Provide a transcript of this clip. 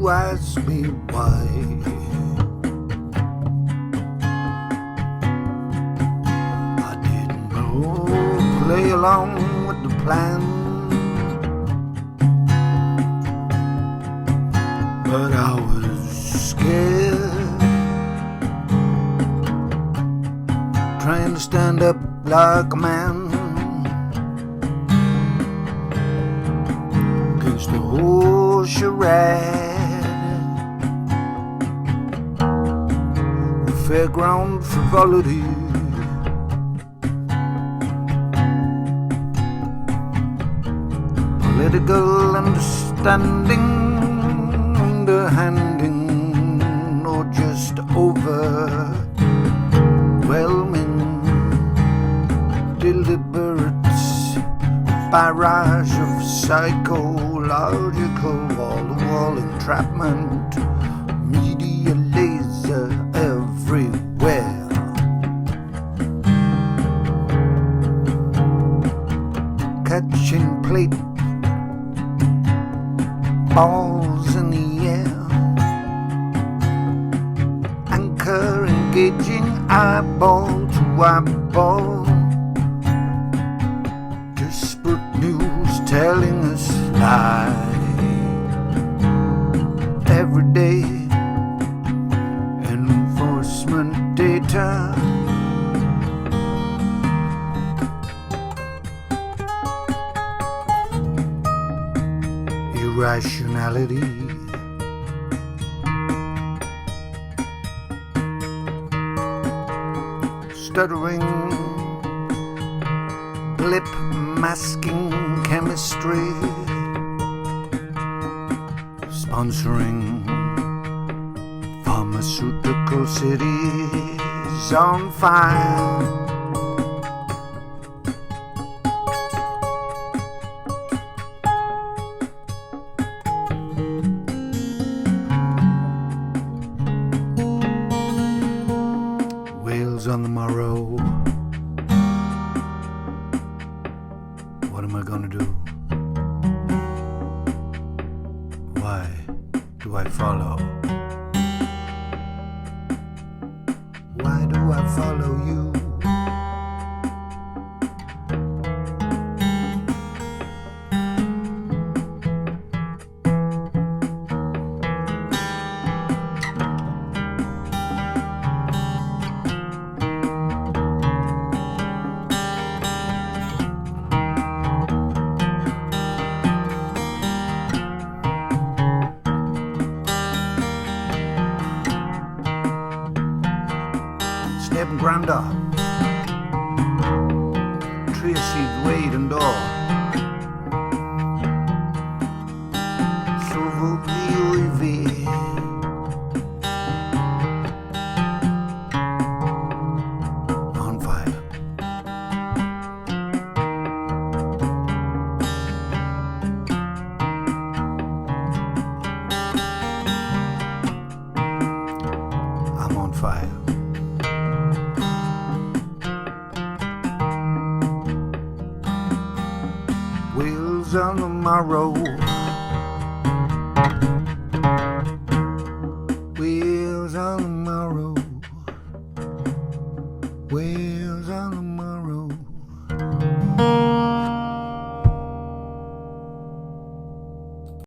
you ask me why. I didn't know, play along with the plan, but I was scared, trying to stand up like a man against the whole charade. The fairground frivolity, political understanding, underhanding, or just overwhelming, deliberate barrage of psychological wall-to-wall entrapment, media laser everywhere. Catching plate balls in the air, anchor engaging eyeball to eyeball, disparate news telling us lie. Every day enforcement data, irrationality, stuttering, lip masking chemistry, sponsoring pharmaceutical cities on fire. Whales on the morrow. What am I gonna do? Why do I follow? Why do I follow you? Step grander, Tracy, Wade and Orr, llwfr, on fire. I'm on fire. Wheels on the morrow.